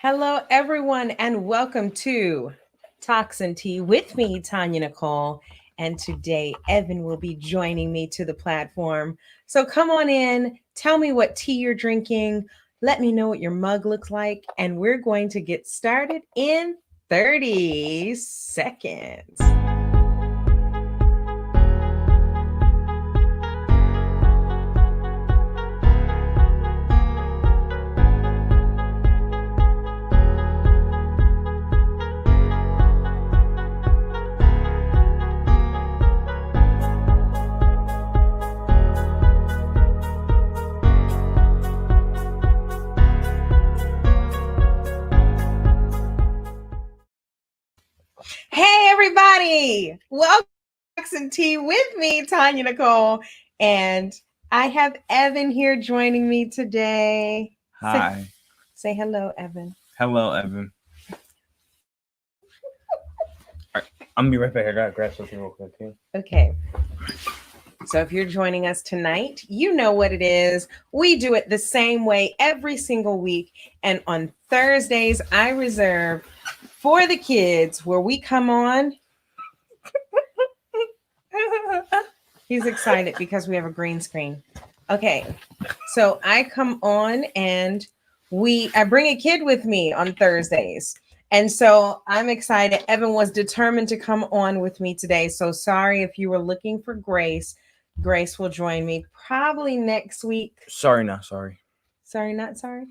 Hello, everyone, and welcome to Toxin Tea with me, Tonya Nicole. And today, Evan will be joining me to the platform. So come on in, tell me what tea you're drinking, let me know what your mug looks like, and we're going to get started in 30 seconds. Hey, everybody! Welcome to Toxin Tea with me, Tonya Nicole. And I have Evan here joining me today. Hi. Say hello, Evan. Hello, Evan. I'm gonna be right back. I gotta grab something real quick too. Okay. So if you're joining us tonight, you know what it is. We do it the same way every single week. And on Thursdays, I reserve for the kids where we come on. He's excited because we have a green screen. Okay. So I come on and I bring a kid with me on Thursdays. And so I'm excited. Evan was determined to come on with me today. So sorry if you were looking for Grace. Grace will join me probably next week. Sorry, not sorry. Sorry, not sorry.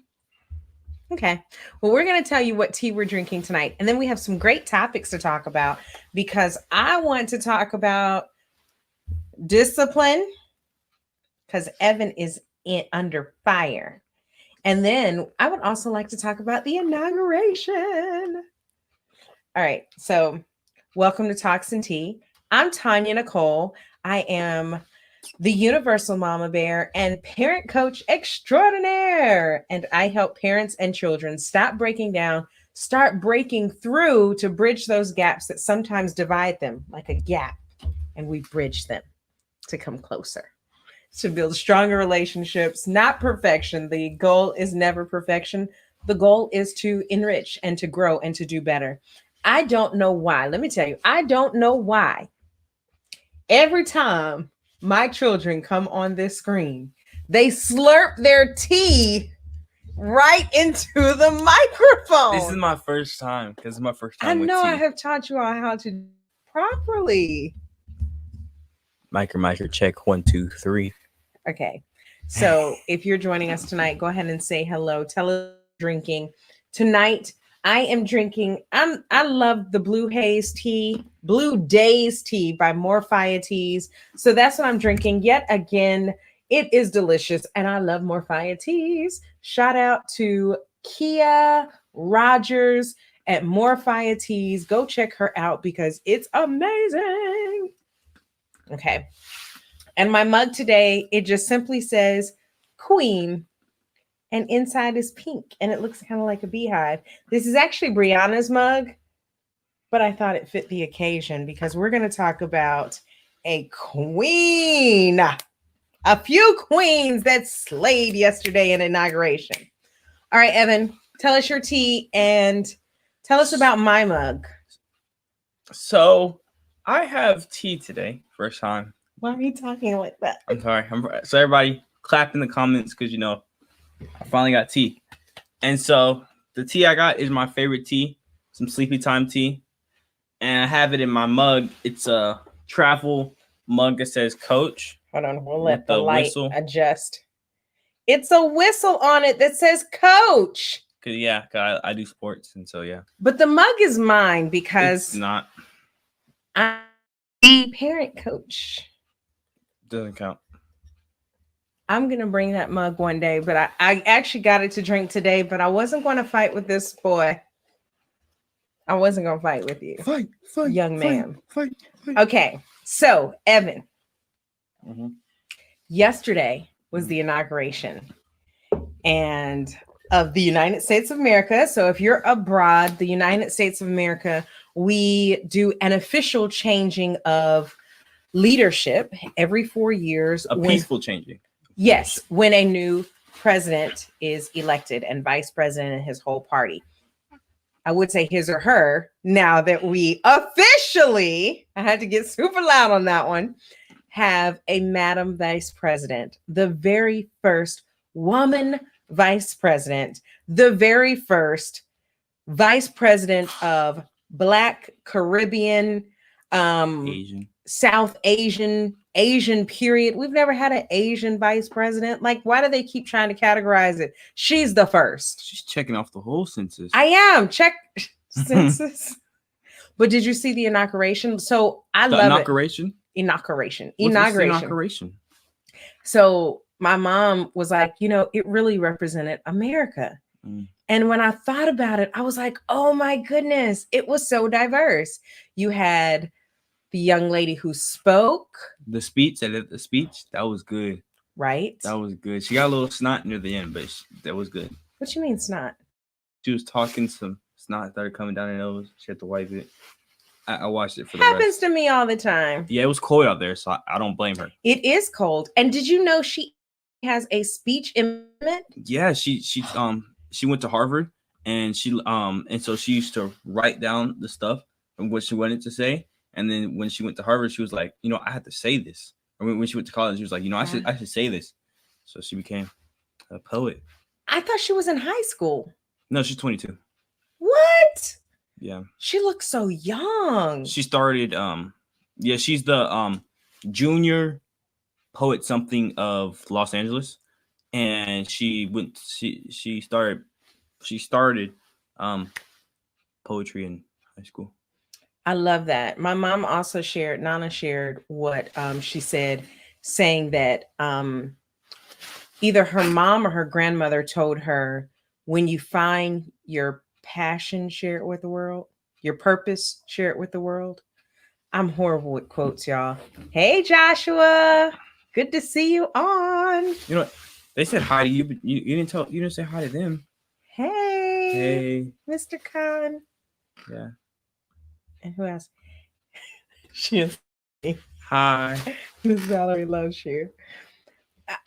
Okay. Well, we're going to tell you what tea we're drinking tonight. And then we have some great topics to talk about because I want to talk about discipline because Evan is under fire. And then I would also like to talk about the inauguration. All right. So welcome to Toxin Tea. I'm Tonya Nicole. I am the Universal Mama Bear and parent coach extraordinaire. And I help parents and children stop breaking down, start breaking through to bridge those gaps that sometimes divide them like a gap. And we bridge them to come closer, to build stronger relationships, not perfection. The goal is never perfection. The goal is to enrich and to grow and to do better. I don't know why. Let me tell you, I don't know why. Every time my children come on this screen, they slurp their tea right into the microphone. This is my first time because it's my first time. I with know tea. I have taught you all how to do properly. Micro, check 1, 2, 3. Okay. So if you're joining us tonight, go ahead and say hello. Tell us drinking. Tonight, I am drinking, I love the Blue Days tea by Morphia Teas. So that's what I'm drinking. Yet again, it is delicious. And I love Morphia Teas. Shout out to Kia Rogers at Morphia Teas. Go check her out because it's amazing. Okay. And my mug today, it just simply says Queen. And inside is pink. And it looks kind of like a beehive. This is actually Brianna's mug. But I thought it fit the occasion because we're going to talk about a queen. A few queens that slayed yesterday in inauguration. All right, Evan, tell us your tea and tell us about my mug. So I have tea today, first time. Why are you talking like that? I'm sorry. So everybody clap in the comments because, I finally got tea. And so the tea I got is my favorite tea, some sleepy time tea. And I have it in my mug. It's a travel mug that says Coach. Hold on, we'll let the light whistle adjust. It's a whistle on it that says Coach. Cause I do sports, and so yeah. But the mug is mine because it's not. I'm the parent coach. Doesn't count. I'm going to bring that mug one day, but I actually got it to drink today, but I wasn't going to fight with this boy. I wasn't going to fight with you. Fight, young man. Fight. Okay. So, Evan, mm-hmm. Yesterday was the inauguration and of the United States of America. So if you're abroad, the United States of America, we do an official changing of leadership every 4 years. A peaceful changing. Yes, when a new president is elected and vice president and his whole party. I would say his or her, now that we officially, I had to get super loud on that one, have a Madam Vice President, the very first woman vice president, the very first vice president of Black, Caribbean, Asian. South Asian period. We've never had an Asian vice president. Like, why do they keep trying to categorize it? She's the first. She's checking off the whole census. I am. Check census. But did you see the inauguration? So I love inauguration? it. Inauguration. What's Inauguration. inauguration. So my mom was like, it really represented America. And when I thought about it, I was like, oh my goodness, it was so diverse. You had the young lady who spoke. The speech, that was good. Right? That was good. She got a little snot near the end, but that was good. What you mean snot? She was talking, some snot started coming down her nose. She had to wipe it. I watched it for the Happens rest. to me all the time. Yeah, it was cold out there, so I don't blame her. It is cold. And did you know she has a speech impediment? Yeah, she went to Harvard, and so she used to write down the stuff and what she wanted to say. And then when she went to Harvard, she was like, I had to say this. Or when she went to college, she was like, I should say this. So she became a poet. I thought she was in high school. No, she's 22. What? Yeah. She looks so young. She started, she's the junior poet something of Los Angeles. And she started poetry in high school. I love that. My mom also Nana shared what she said, saying that either her mom or her grandmother told her, when you find your passion, share it with the world. Your purpose, share it with the world. I'm horrible with quotes, y'all. Hey, Joshua. Good to see you on. They said hi to you, but you didn't say hi to them. Hey, Mr. Khan. Yeah. And who else? She is. Hi. Miss Valerie loves you.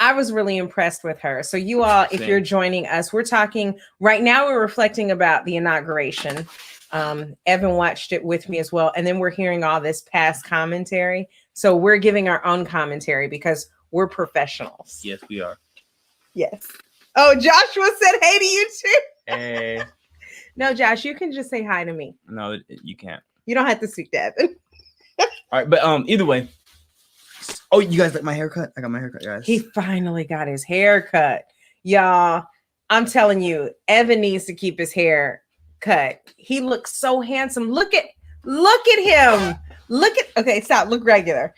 I was really impressed with her. So you all, if you're joining us, we're talking right now, we're reflecting about the inauguration. Evan watched it with me as well. And then we're hearing all this past commentary. So we're giving our own commentary because we're professionals. Yes, we are. Yes. Oh, Joshua said hey to you too. Hey. No, Josh, you can just say hi to me. No, you can't. You don't have to speak to Evan. All right, but either way. Oh, you guys like my haircut? I got my haircut, guys. He finally got his haircut. Y'all, I'm telling you, Evan needs to keep his hair cut. He looks so handsome. Look at him. Okay, stop. Look regular.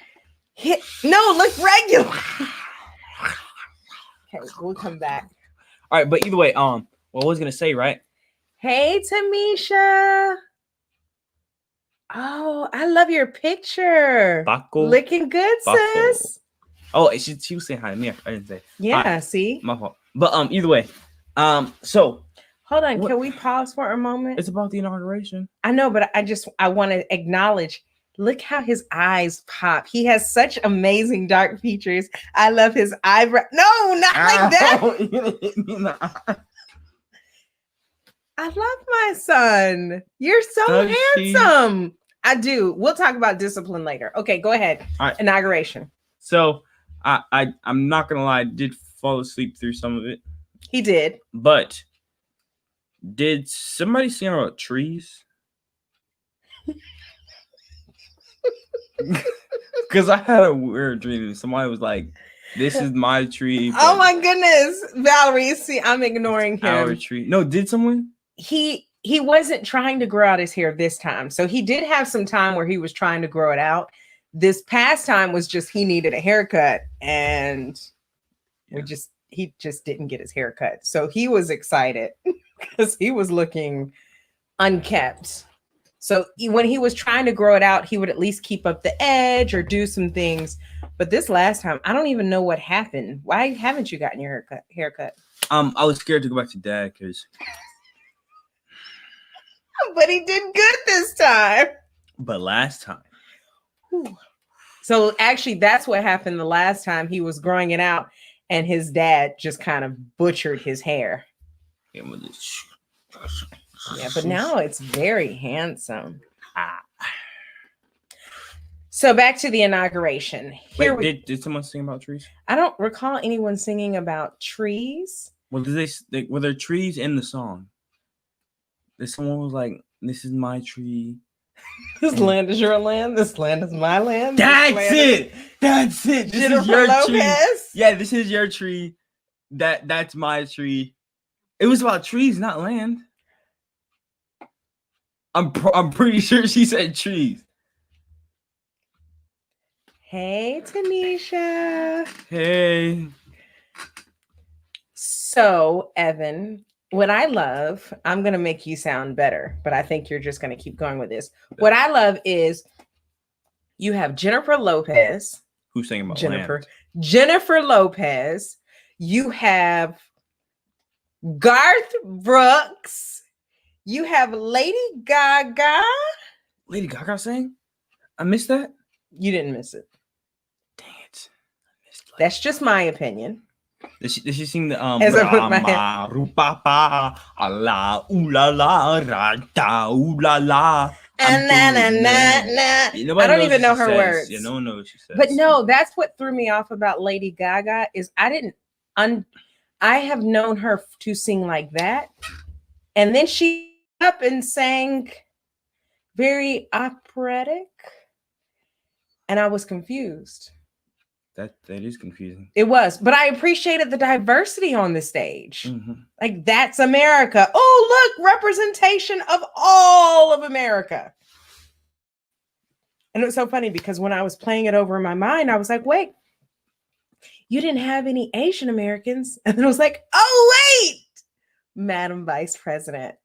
Look regular. Okay, we'll come back. All right, but either way, what I was gonna say, right? Hey, Tamisha. Oh, I love your picture. Baco. Looking good, Baco. sis. Oh, she was saying hi to me. I didn't say. Yeah, hi. See? My fault. But either way, so hold on. Can we pause for a moment? It's about the inauguration. I know, but I want to acknowledge. Look how his eyes pop. He has such amazing dark features. I love his eyebrow. No, not like that. You didn't hit me in the eye. I love my son. You're so handsome. I do. We'll talk about discipline later. Okay, go ahead. All right. Inauguration. So I'm not gonna lie, I did fall asleep through some of it. He did. But did somebody sing about trees? Because I had a weird dream and somebody was like, "This is my tree." Oh my goodness, Valerie. See, I'm ignoring him. Our tree. No, did someone? He wasn't trying to grow out his hair this time. So he did have some time where he was trying to grow it out. This past time was just he needed a haircut, and he just didn't get his haircut. So he was excited because he was looking unkept. So when he was trying to grow it out, he would at least keep up the edge or do some things. But this last time, I don't even know what happened. Why haven't you gotten your haircut? I was scared to go back to Dad because. But he did good this time. But last time. Whew. So actually, that's what happened the last time. He was growing it out, and his dad just kind of butchered his hair. Yeah, but now it's very handsome. Ah. So back to the inauguration. Here Did someone sing about trees? I don't recall anyone singing about trees. Well, were there trees in the song? Someone was like, "This is my tree." This land is your land. This land is my land. That's it. That's it. This Jennifer is your Lopez. tree. Yeah, this is your tree. That's my tree. It was about trees, not land. I'm pretty sure she said trees. Hey, Tanisha. Hey. So, Evan, what I love, I'm going to make you sound better, but I think you're just going to keep going with this. What I love is you have Jennifer Lopez. Who's singing about Jennifer? land? Jennifer Lopez. You have Garth Brooks. You have Lady Gaga. Lady Gaga sang? I missed that? You didn't miss it. Dang it. I missed it. That's just my opinion. Did she sing the As I put my Rupapa, Allah, ooh la la, rata, ooh la la. I don't even know her words. Yeah, no one knows what she says. But no, that's what threw me off about Lady Gaga is I have known her to sing like that. And then she up and sang very operatic. And I was confused. That is confusing. It was, but I appreciated the diversity on the stage. Mm-hmm. Like, that's America. Oh, look, representation of all of America. And it was so funny because when I was playing it over in my mind, I was like, wait, you didn't have any Asian Americans? And then I was like, oh, wait, Madam Vice President.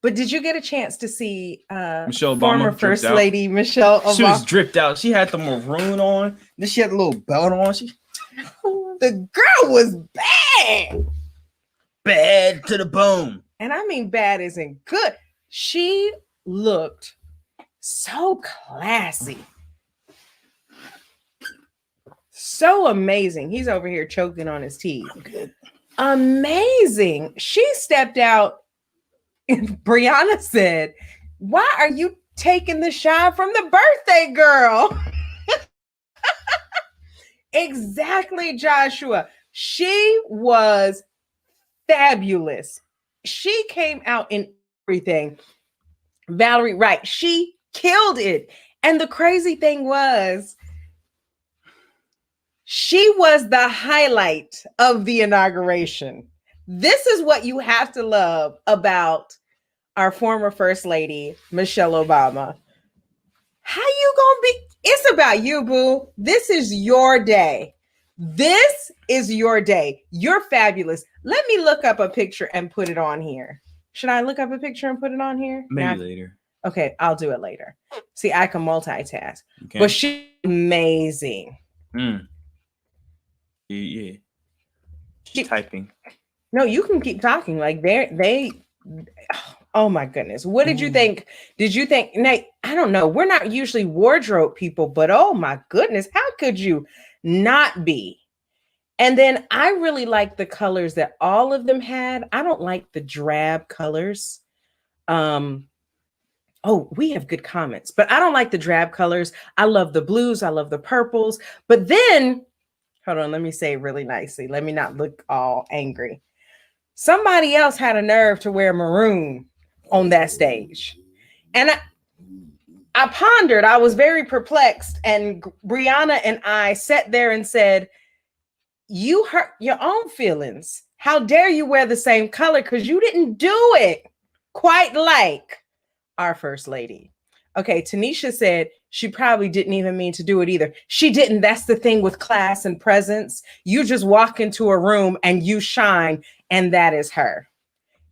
But did you get a chance to see Michelle Obama, former First Lady Michelle Obama? She was dripped out. She had the maroon on. Then she had a little belt on. The girl was bad. Bad to the bone. And I mean bad isn't good. She looked so classy. So amazing. He's over here choking on his teeth. Good. Amazing. She stepped out and Brianna said, why are you taking the shine from the birthday girl? Exactly, Joshua. She was fabulous. She came out in everything. Valerie, right. She killed it. And the crazy thing was, she was the highlight of the inauguration. This is what you have to love about our former First Lady, Michelle Obama. How you gonna be? It's about you, boo. This is your day. This is your day. You're fabulous. Let me look up a picture and put it on here. Should I look up a picture and put it on here? Maybe later. Okay, I'll do it later. See, I can multitask. Okay. But she's amazing. Yeah. She's typing. No, you can keep talking. Like they oh my goodness. What did you think? Did you think, Nate? I don't know. We're not usually wardrobe people, but oh my goodness, how could you not be? And then I really like the colors that all of them had. I don't like the drab colors. Oh, we have good comments, but I don't like the drab colors. I love the blues. I love the purples. But then, hold on, let me say it really nicely. Let me not look all angry. Somebody else had a nerve to wear maroon on that stage. And I pondered, I was very perplexed. And Brianna and I sat there and said, you hurt your own feelings. How dare you wear the same color? Because you didn't do it quite like our First Lady. Okay, Tanisha said she probably didn't even mean to do it either. She didn't. That's the thing with class and presence. You just walk into a room and you shine, and that is her.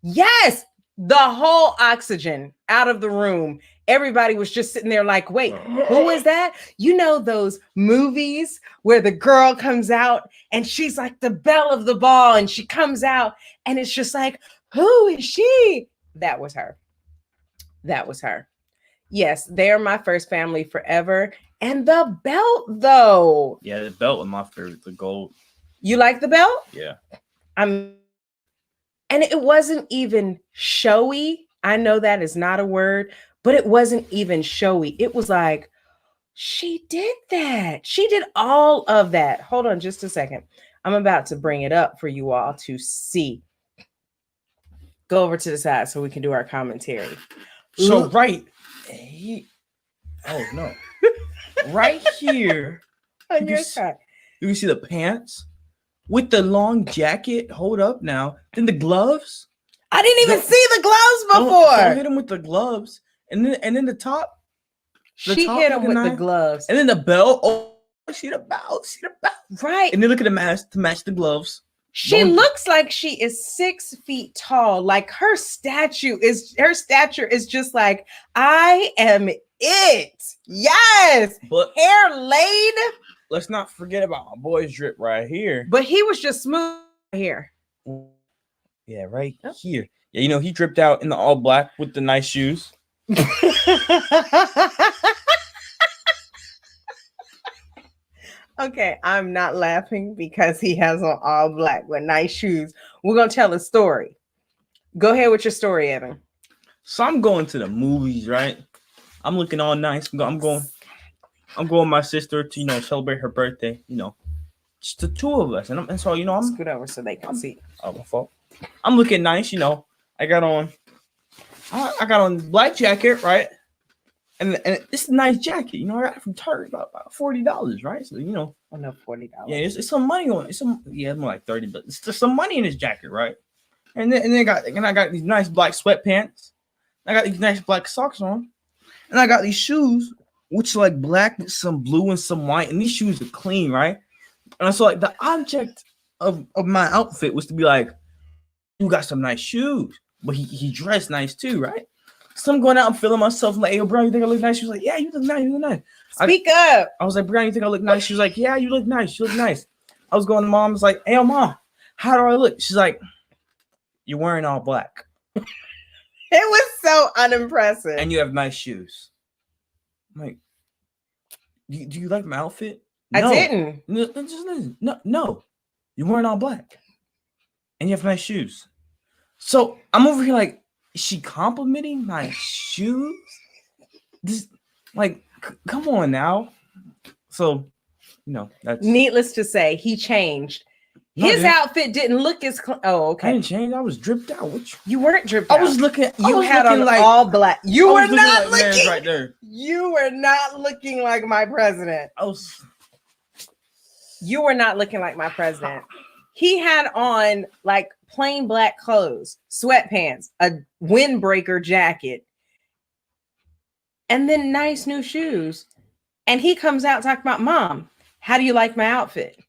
Yes, the whole oxygen out of the room. Everybody was just sitting there like, wait, who is that? You know those movies where the girl comes out and she's like the belle of the ball and she comes out and it's just like, who is she? That was her. That was her. Yes, they're my first family forever. And the belt, though. Yeah, the belt was my favorite, the gold. You like the belt? Yeah. And it wasn't even showy. I know that is not a word, but it wasn't even showy. It was like, she did that. She did all of that. Hold on just a second. I'm about to bring it up for you all to see. Go over to the side so we can do our commentary. So oh no, right here On your side. you can see the pants with the long jacket. Hold up now. Then the gloves. I didn't even see the gloves Don't hit before. him with the gloves, and then the top. She top hit him looking with the knife, gloves. and then the belt. Oh, see the belt. See the belt. Right. And then look at the mask to match the gloves. She looks like she is 6 feet tall. Like her stature is just like, I am it. Yes. But Hair laid. let's not forget about my boy's drip right here. But he was just smooth here. Yeah, right here. Yeah, you know, he dripped out in the all black with the nice shoes. Okay, I'm not laughing because he has on all black with nice shoes. We're going to tell a story. Go ahead with your story, Evan. So I'm going to the movies, right? I'm looking all nice. I'm going with my sister to, you know, celebrate her birthday, you know. Just the two of us. And so, you know, I'm scoot over so they can see. Oh, my fault. I'm looking nice, you know. I got on black jacket, right? And it's a nice jacket, you know. I got it from Target about $40, right? So, you know. Oh no, $40. Yeah, it's some money on it. It's more like 30, but it's just some money in this jacket, right? And then I got these nice black sweatpants. I got these nice black socks on, and I got these shoes, which are like black with some blue and some white. And these shoes are clean, right? And so like the object of my outfit was to be like, you got some nice shoes, but he dressed nice too, right? So I'm going out and feeling myself like, yo, bro, you think I look nice? She was like, yeah, you look nice, you look nice. Speak up. I was like, Brian, you think I look nice? She was like, yeah, you look nice. You look nice. I was going to mom. I was like, hey, mom, how do I look? She's like, you're wearing all black. It was so unimpressive. And you have nice shoes. I'm like, do you like my outfit? I didn't. No. You're wearing all black. And you have nice shoes. So I'm over here like, is she complimenting my shoes? This, like, come on now. So, you know, that's needless to say, he changed. His outfit didn't look as okay. I didn't change. I was dripped out. You weren't dripped out. I was looking. You had on like all black. You were not looking right there. You were not looking like my president. You were not looking like my president. He had on like plain black clothes, sweatpants, a windbreaker jacket, and then nice new shoes. And he comes out talking about, Mom, how do you like my outfit?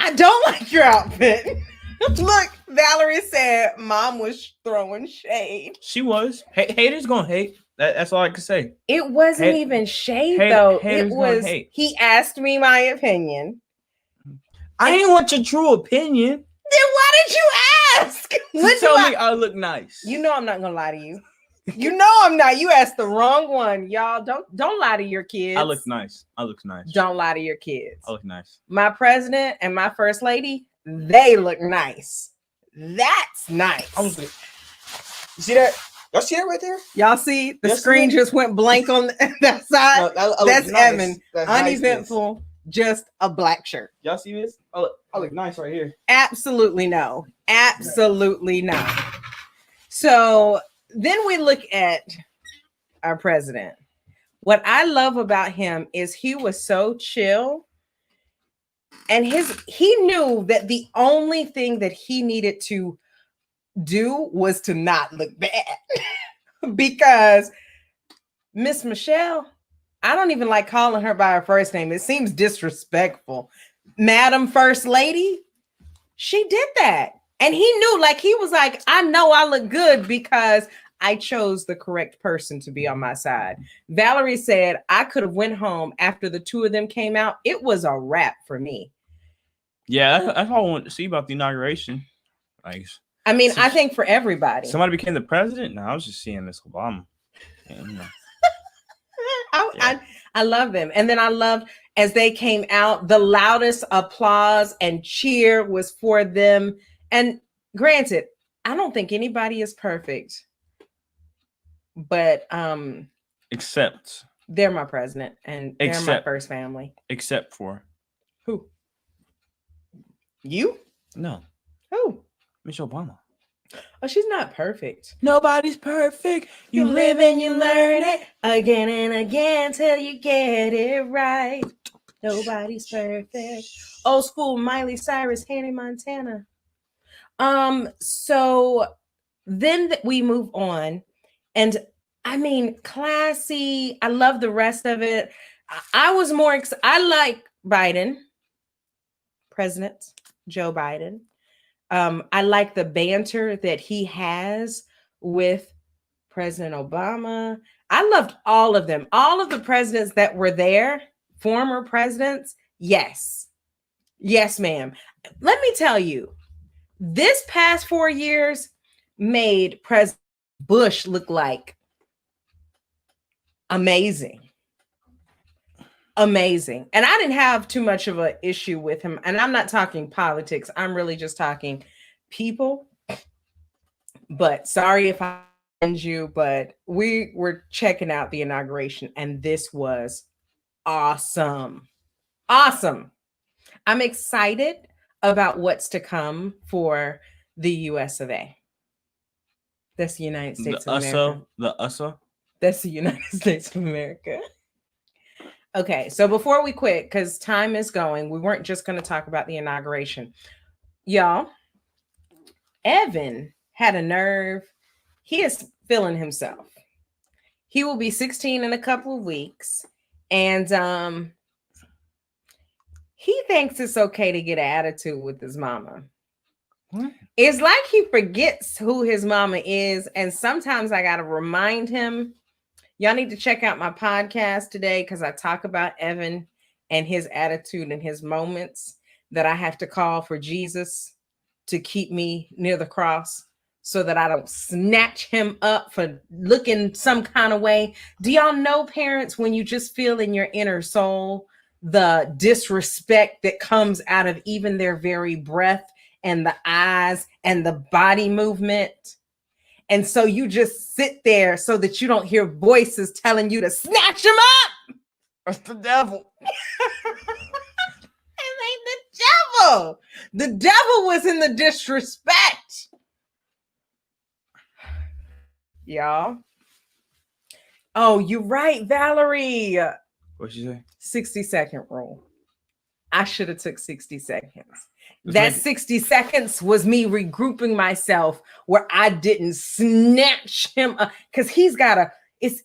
I don't like your outfit. Look, Valerie said Mom was throwing shade. She was. Haters gonna hate. That's all I can say. It wasn't even shade though. It was. He asked me my opinion. I didn't want your true opinion. Then why did you ask? Tell me I look nice. You know I'm not gonna lie to you. You know I'm not. You asked the wrong one, y'all. Don't lie to your kids. I look nice. Don't lie to your kids. I look nice. My president and my first lady, they look nice. That's nice. I was like, you see that? Y'all see that right there? Y'all see the screen just went blank on that side. No, that's nice. Evan. That's uneventful. Nice. Just a black shirt. Y'all see this? I look nice right here. Absolutely no. Absolutely no. So then we look at our president. What I love about him is he was so chill. And he knew that the only thing that he needed to do was to not look bad. Because Miss Michelle, I don't even like calling her by her first name. It seems disrespectful. Madam First Lady, she did that. And he knew, like, he was like, I know I look good because I chose the correct person to be on my side. Valerie said I could have went home after the two of them came out. It was a wrap for me. Yeah, that's all I wanted to see about the inauguration. Like, I mean, I think for everybody. Somebody became the president? No, I was just seeing Miss Obama. Yeah, you know. I love them. And then I loved as they came out, the loudest applause and cheer was for them. And Granted, I don't think anybody is perfect, but Except they're my president and they're my first family. except for Who? You? no, Who? Michelle Obama. Oh, she's not perfect. Nobody's perfect. You live and you learn it again and again till you get it right. Nobody's perfect. Old school Miley Cyrus, Hannah Montana. So then we move on, and I mean, classy. I love the rest of it. I was more. I like Biden, President Joe Biden. I like the banter that he has with President Obama. I loved all of them. All of the presidents that were there, former presidents. Yes. Yes, ma'am. Let me tell you, this past 4 years made President Bush look like amazing. Amazing. And I didn't have too much of an issue with him. And I'm not talking politics. I'm really just talking people. But sorry if I offend you, but we were checking out the inauguration and this was awesome. Awesome. I'm excited about what's to come for the US of A. That's the United States of America. The USA? That's the United States of America. Okay, so before we quit, because time is going, we weren't just going to talk about the inauguration. Y'all, Evan had a nerve. He is feeling himself. He will be 16 in a couple of weeks. And he thinks it's okay to get an attitude with his mama. What? It's like he forgets who his mama is. And sometimes I got to remind him. Y'all need to check out my podcast today because I talk about Evan and his attitude and his moments that I have to call for Jesus to keep me near the cross so that I don't snatch him up for looking some kind of way. Do y'all know, parents, when you just feel in your inner soul the disrespect that comes out of even their very breath and the eyes and the body movement? And so you just sit there so that you don't hear voices telling you to snatch him up. That's the devil. It ain't the devil. The devil was in the disrespect. Y'all. Oh, you're right, Valerie. What'd you say? 60-second rule. I should have took 60 seconds. That 60 seconds was me regrouping myself where I didn't snatch him up because he's got it's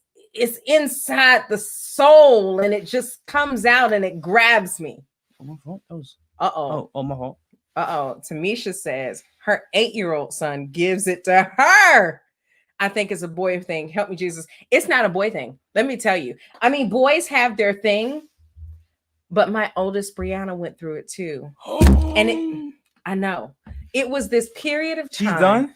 inside the soul and it just comes out and it grabs me. Oh, my fault. That was... Uh-oh. Oh, my fault. Uh-oh. Tamisha says her 8-year-old son gives it to her. I think it's a boy thing. Help me, Jesus. It's not a boy thing. Let me tell you. I mean, boys have their thing. But my oldest Brianna went through it too. And I know. It was this period of time. She's done?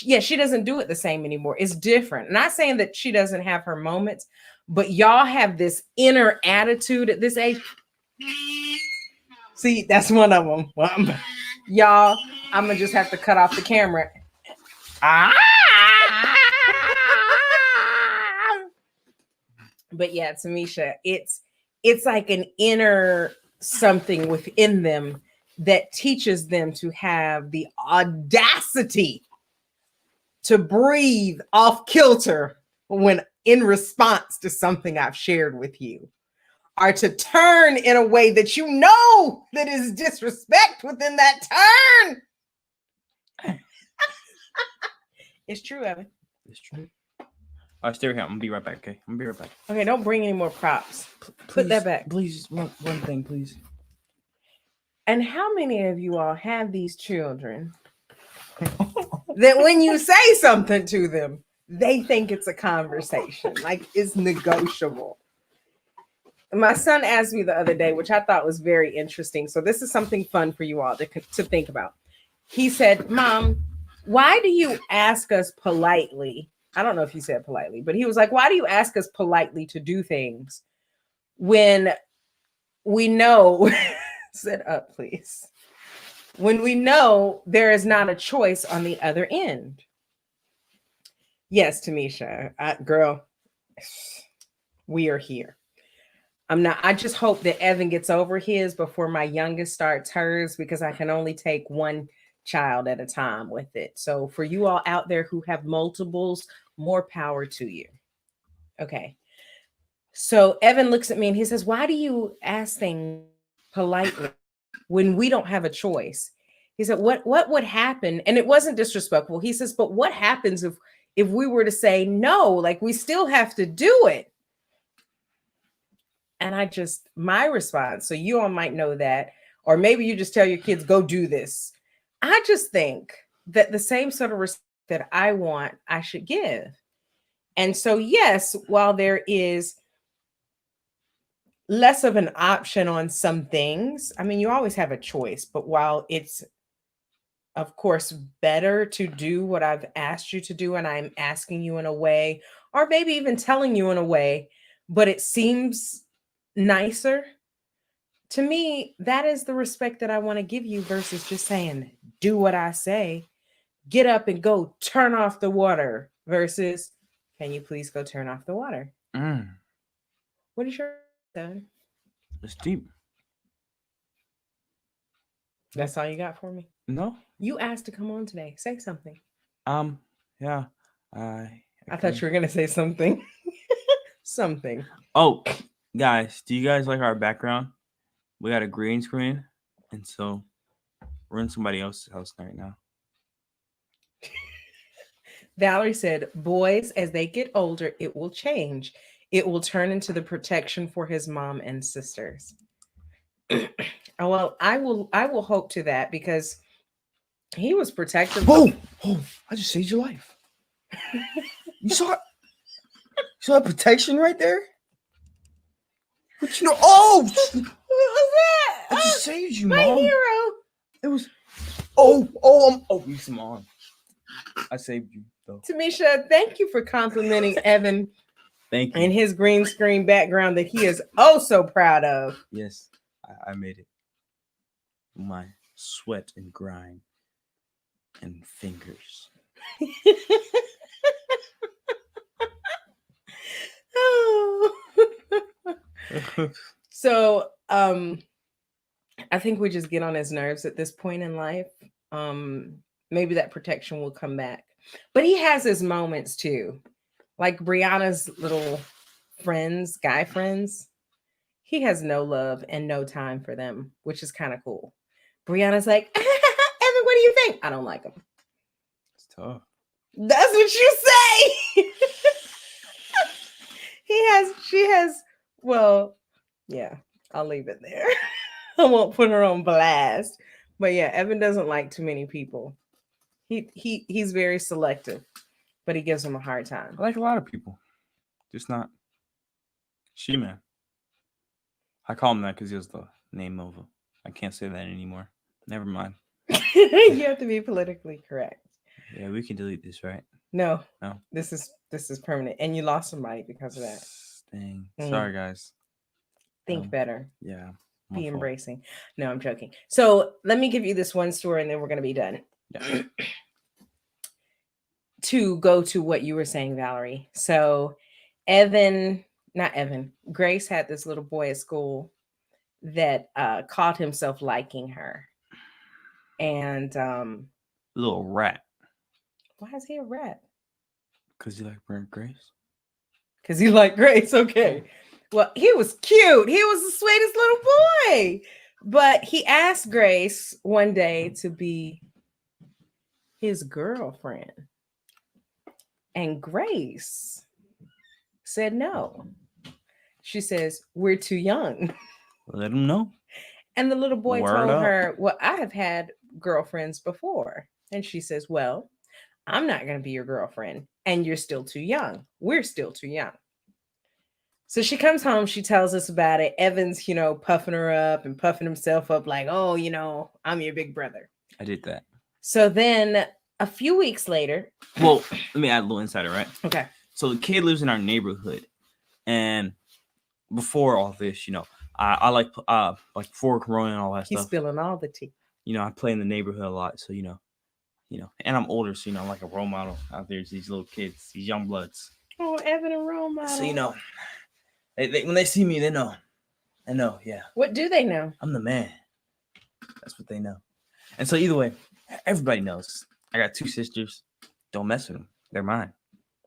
Yeah, she doesn't do it the same anymore. It's different. Not saying that she doesn't have her moments, but y'all have this inner attitude at this age. See, that's one of them. Y'all, I'm going to just have to cut off the camera. But yeah, Tamisha, it's like an inner something within them that teaches them to have the audacity to breathe off kilter when in response to something I've shared with you, or to turn in a way that you know that is disrespect within that turn. It's true, Evan. It's true. All right, stay here. I'm gonna be right back. Okay, I'm gonna be right back. Okay, don't bring any more props. Put that back. Please, one thing, please. And how many of you all have these children that when you say something to them, they think it's a conversation, like it's negotiable? My son asked me the other day, which I thought was very interesting. So this is something fun for you all to think about. He said, Mom, why do you ask us politely? I don't know if he said politely, but he was like, why do you ask us politely to do things when we know, sit up, please. when we know there is not a choice on the other end. Yes, Tamisha, girl, we are here. I just hope that Evan gets over his before my youngest starts hers because I can only take one child at a time with it. So for you all out there who have multiples, more power to you. Okay. So Evan looks at me and he says, "Why do you ask things politely when we don't have a choice?" He said, "What would happen?" And it wasn't disrespectful. He says, "But what happens if we were to say no? Like we still have to do it." And my response, so you all might know that, or maybe you just tell your kids, go do this. I just think that the same sort of respect that I want, I should give. And so, yes, while there is less of an option on some things, I mean, you always have a choice, but while it's, of course, better to do what I've asked you to do, and I'm asking you in a way, or maybe even telling you in a way, but it seems nicer to me, that is the respect that I want to give you versus just saying, do what I say, get up and go turn off the water versus, can you please go turn off the water? What is your son? It's deep. That's all you got for me? No. You asked to come on today. Say something. Yeah. I thought you were going to say something. Something. Oh, guys, do you guys like our background? We got a green screen, and so we're in somebody else's house right now. Valerie said, boys, as they get older, it will change. It will turn into the protection for his mom and sisters. Well, I will hope to that because he was protective. Oh, I just saved your life. You saw that protection right there? But you know, what was that? I just saved you, my Mom. hero. It was you Simone. I saved you though. Tamisha, thank you for complimenting Evan. Thank you. And his green screen background that he is oh so proud of. Yes, I made it. My sweat and grind and fingers. So, I think we just get on his nerves at this point in life. Maybe that protection will come back. But he has his moments too. Like Brianna's little friends, guy friends, he has no love and no time for them, which is kind of cool. Brianna's like, Evan, what do you think? I don't like him. It's tough. That's what you say. She has, well, yeah, I'll leave it there. I won't put her on blast. But yeah, Evan doesn't like too many people. He's very selective, but he gives them a hard time. I like a lot of people, just not She-Man. I call him that because he has the name of him. I can't say that anymore. Never mind. You have to be politically correct. Yeah, we can delete this, right? No. No. This is permanent, and you lost somebody because of that. Dang. Sorry, guys. Think better. Yeah. Be embracing. No, I'm joking. So let me give you this one story, and then we're gonna be done. Yeah. To go to what you were saying, Valerie. So Grace had this little boy at school that caught himself liking her. And little rat. Why is he a rat? Because you like Grace? Because you like Grace, okay. Well, he was cute. He was the sweetest little boy. But he asked Grace one day to be his girlfriend. And Grace said no. She says, we're too young. Let him know. And the little boy told her, well, I have had girlfriends before. And she says, well, I'm not going to be your girlfriend. And you're still too young. We're still too young. So she comes home. She tells us about it. Evan's, puffing her up and puffing himself up like, oh, I'm your big brother. I did that. So then a few weeks later. Well, let me add a little insider, right? Okay. So the kid lives in our neighborhood. And before all this, I like before Corona and all that stuff. He's spilling all the tea. I play in the neighborhood a lot, so and I'm older, so I'm like a role model out there to these little kids, these young bloods. Oh, Evan, a role model. So when they see me, they know. I know, yeah. What do they know? I'm the man. That's what they know. And so either way, everybody knows. I got 2 sisters. Don't mess with them. They're mine.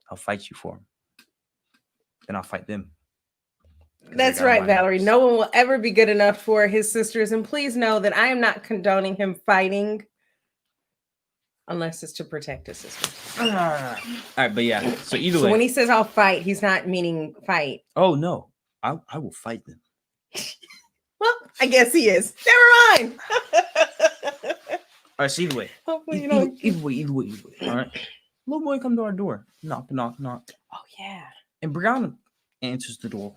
I'll fight you for them. Then I'll fight them. That's right, Valerie. No one will ever be good enough for his sisters. And please know that I am not condoning him fighting unless it's to protect his sisters. All right, but yeah. So either way. When he says I'll fight, he's not meaning fight. Oh, no. I will fight them. Well, I guess he is. Never mind. All right, so either way. Hopefully Either way. All right. Little boy come to our door. Knock. Oh, yeah. And Brianna answers the door.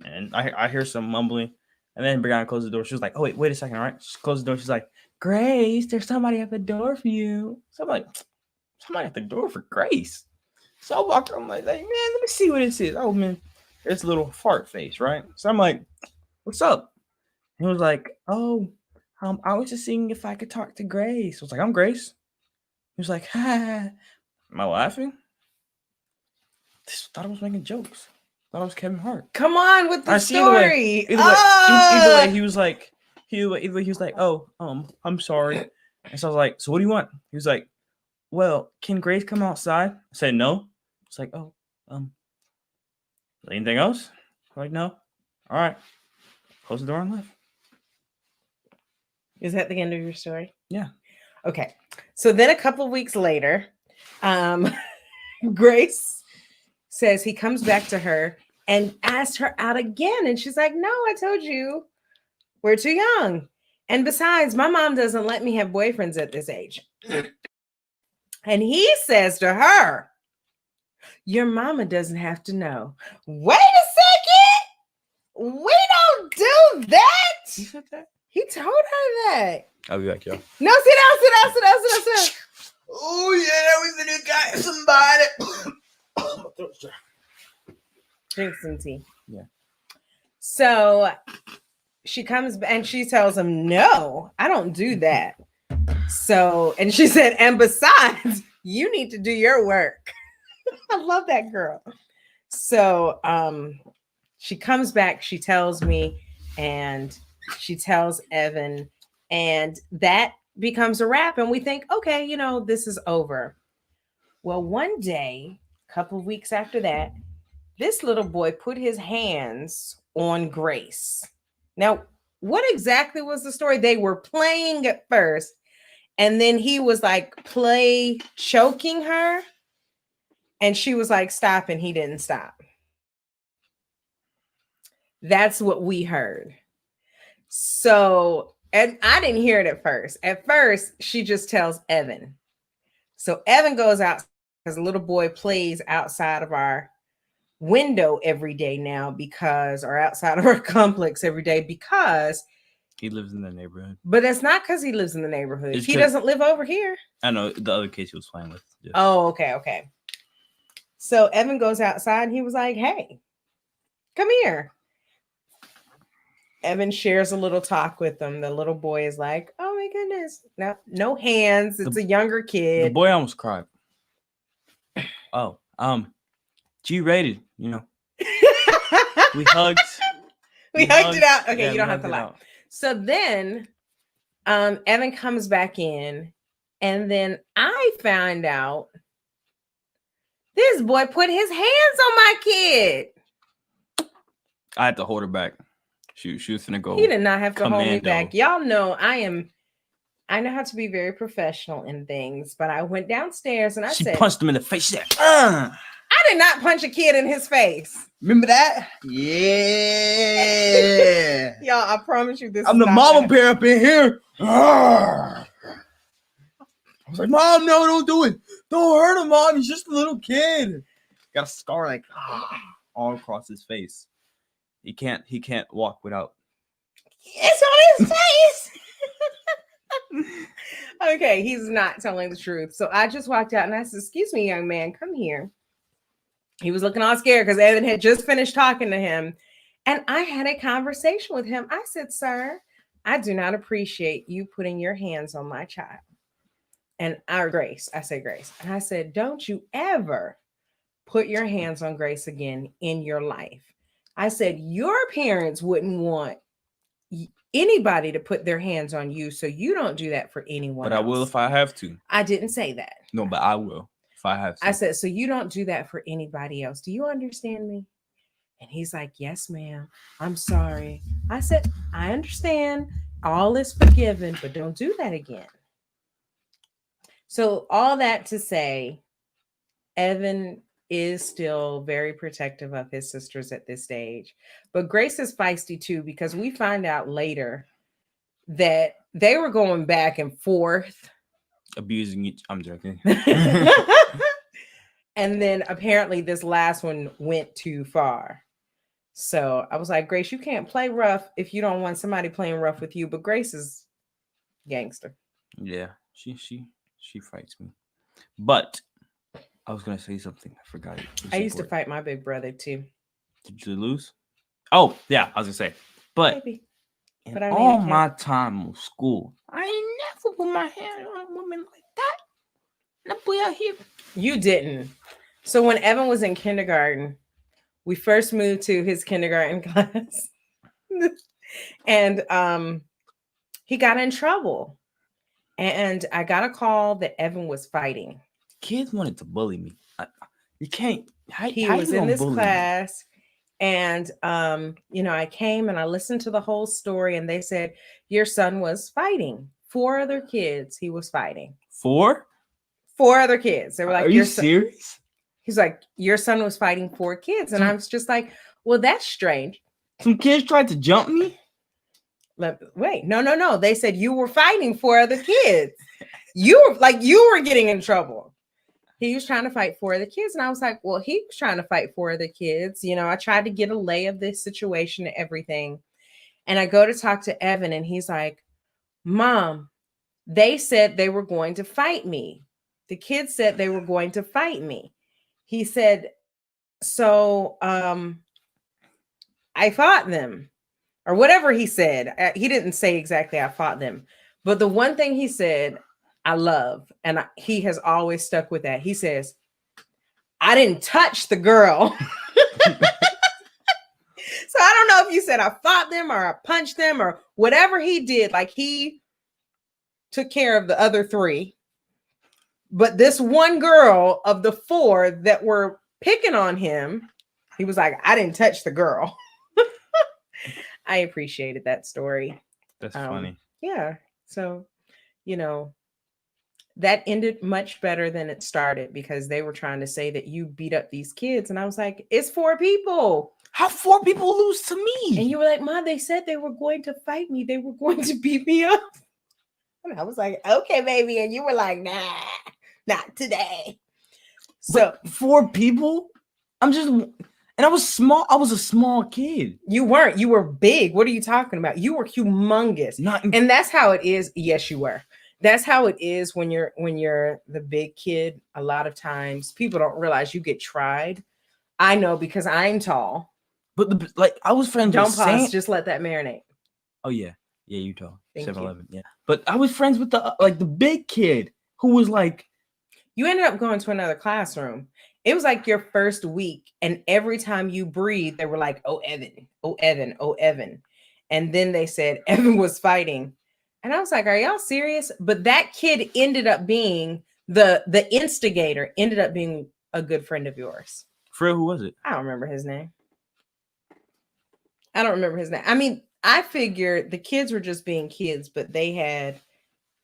And I hear some mumbling. And then Brianna closes the door. She was like, oh, wait a second. All right. She closed the door. She's like, Grace, there's somebody at the door for you. So I'm like, somebody at the door for Grace. So I walk up. I'm like, man, let me see what this is. Oh, man. It's a little fart face, right? So I'm like, what's up? He was like, oh, I was just seeing if I could talk to Grace. I was like, I'm Grace. He was like, ha. Am I laughing? Thought I was making jokes. Thought I was Kevin Hart. Come on with the story. Either way, he was like, oh, I'm sorry. And so I was like, so what do you want? He was like, well, can Grace come outside? I said, no. It's like, oh, anything else? I'm like, no. All right. Close the door and left. Is that the end of your story? Yeah. Okay. So then a couple weeks later, Grace says he comes back to her and asks her out again. And she's like, no, I told you we're too young. And besides, my mom doesn't let me have boyfriends at this age. And he says to her, your mama doesn't have to know. Wait a second. We don't do that. He said that? He told her that. I'll be back, y'all. No, sit down. Oh, yeah, we finna got somebody. My throat's dry. Drink some tea. Yeah. So she comes and she tells him, no, I don't do that. So, and she said, and besides, you need to do your work. I love that girl. So she comes back, she tells me, and she tells Evan, and that becomes a wrap. And we think, okay, this is over. Well, one day, a couple of weeks after that, this little boy put his hands on Grace. Now, what exactly was the story? They were playing at first, and then he was like choking her, and she was like, stop, and he didn't stop. That's what we heard. So, and I didn't hear it at first. At first, she just tells Evan. So Evan goes out because a little boy plays outside of our window every day now or outside of our complex every day because he lives in the neighborhood. But that's not because he lives in the neighborhood. He doesn't live over here. I know the other kids he was playing with. Yeah. Oh, okay. So Evan goes outside and he was like, hey, come here. Evan shares a little talk with them. The little boy is like, oh my goodness. No hands. It's a younger kid. The boy almost cried. Oh, G-rated, We hugged. We hugged it out. Okay, yeah, you don't have to lie. So then Evan comes back in, and then I found out this boy put his hands on my kid. I had to hold her back. She was finna go. He did not have to hold me back. Y'all know I know how to be very professional in things, but I went downstairs and she punched him in the face. She said, I did not punch a kid in his face. Remember that? Yeah. Y'all, I promise you this. I'm the mama bear up in here. I was like, Mom, no, don't do it. Don't hurt him, Mom. He's just a little kid. Got a scar like all across his face. He can't walk without. It's on his face. Okay, he's not telling the truth. So I just walked out and I said, excuse me, young man, come here. He was looking all scared because Evan had just finished talking to him. And I had a conversation with him. I said, sir, I do not appreciate you putting your hands on my child. And our Grace, I said Grace. And I said, don't you ever put your hands on Grace again in your life. I said, your parents wouldn't want anybody to put their hands on you, so you don't do that for anyone But else. I will if I have to. I didn't say that. No, but I will if I have to. I said, so you don't do that for anybody else. Do you understand me? And he's like, yes, ma'am. I'm sorry. I said, I understand. All is forgiven, but don't do that again. So, all that to say, Evan is still very protective of his sisters at this stage. But Grace is feisty too, because we find out later that they were going back and forth. Abusing each. I'm joking. And then apparently this last one went too far. So I was like, Grace, you can't play rough if you don't want somebody playing rough with you. But Grace is gangster. Yeah, she fights me. But I was gonna say something. I forgot it. I used to fight my big brother too. Did you lose? Oh yeah, I was gonna say. But Maybe. in But I mean, all I can't- my time of school, I ain't never put my hand on a woman like that. That boy out here. You didn't. So when Evan was in kindergarten, we first moved to his kindergarten class. And he got in trouble. And I got a call that Evan was fighting. Kids wanted to bully me. You can't. He was in this class. And I came and I listened to the whole story, and they said your son was fighting 4 other kids. He was fighting 4 other kids. They were like, "Are you serious?" He's like, your son was fighting 4 kids, and I was just like, well, that's strange. Some kids tried to jump me. Wait, no. They said you were fighting 4 other kids. You were getting in trouble. He was trying to fight 4 other kids. And I was like, well, he was trying to fight 4 other kids. I tried to get a lay of this situation and everything. And I go to talk to Evan, and he's like, Mom, they said they were going to fight me. The kids said they were going to fight me. He said, so I fought them. Or whatever he said. He didn't say exactly I fought them. But the one thing he said, I love, and he has always stuck with that. He says, I didn't touch the girl. So I don't know if you said I fought them or I punched them or whatever he did. Like, he took care of the other 3. But this one girl of the 4 that were picking on him, he was like, I didn't touch the girl. I appreciated that story. That's funny. Yeah. So, that ended much better than it started, because they were trying to say that you beat up these kids. And I was like, it's 4 people. How 4 people lose to me? And you were like, Mom, they said they were going to fight me. They were going to beat me up. And I was like, okay, baby. And you were like, nah, not today. So but 4 people? And I was small. I was a small kid. You weren't. You were big. What are you talking about? You were humongous. And that's how it is. Yes, you were. That's how it is when you're the big kid. A lot of times people don't realize you get tried. I know, because I'm tall. But I was friends don't with pause. Just let that marinate. Oh yeah, you tall. 7-Eleven. You. Yeah. But I was friends with the big kid who was like. You ended up going to another classroom. It was like your first week, and every time you breathed, they were like, oh, Evan, oh, Evan, oh, Evan. And then they said Evan was fighting. And I was like, are y'all serious? But that kid ended up being the instigator, ended up being a good friend of yours. For real, who was it? I don't remember his name. I mean, I figured the kids were just being kids, but they had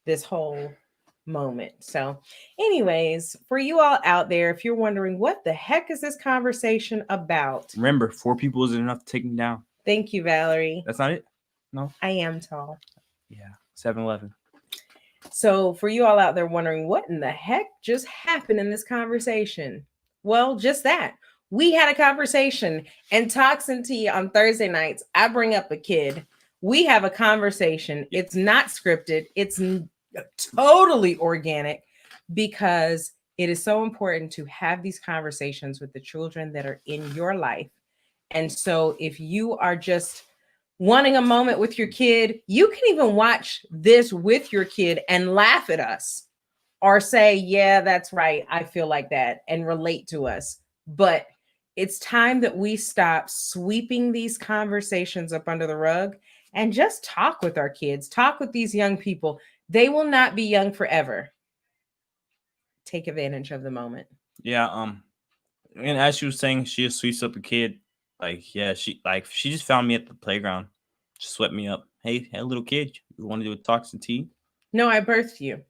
this whole moment. So anyways, for you all out there, if you're wondering what the heck is this conversation about, remember, 4 people isn't enough to take me down. Thank you, Valerie. That's not it? No, I am tall. Yeah, 7-Eleven. So for you all out there wondering what in the heck just happened in this conversation, well, just that. We had a conversation, and Talks and Tea on Thursday nights, I bring up a kid. We have a conversation. It's not scripted. It's totally organic, because it is so important to have these conversations with the children that are in your life. And so if you are just wanting a moment with your kid, you can even watch this with your kid and laugh at us or say, yeah, that's right. I feel like that and relate to us. But it's time that we stop sweeping these conversations up under the rug and just talk with our kids, talk with these young people. They will not be young forever. Take advantage of the moment. Yeah. And as she was saying, she just sweeps up a kid. Like, yeah, she just found me at the playground, just swept me up. Hey, little kid, you want to do a toxin tea? No, I birthed you.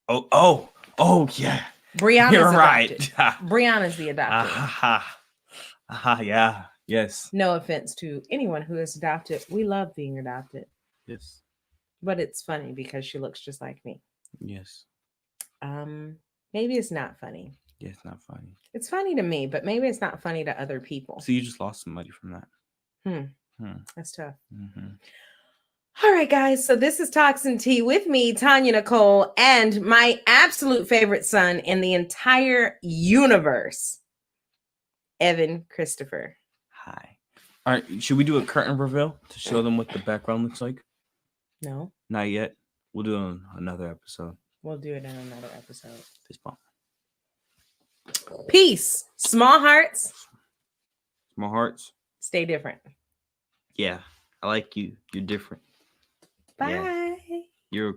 Oh, yeah. Brianna's You're adopted. right. Brianna's the adopted. Yeah. Yes. No offense to anyone who is adopted. We love being adopted. Yes. But it's funny because she looks just like me. Yes. Maybe it's not funny. Yeah, it's not funny. It's funny to me, but maybe it's not funny to other people. So you just lost somebody from that. That's tough. Mm-hmm. All right, guys. So this is Toxin Tea with me, Tonya Nicole, and my absolute favorite son in the entire universe, Evan Christopher. Hi. All right. Should we do a curtain reveal to show them what the background looks like? No. Not yet. We'll do it on another episode. We'll do it in another episode. This bomb. Peace. Small hearts. Small hearts. Stay different. Yeah. I like you. You're different. Bye. Yeah. You're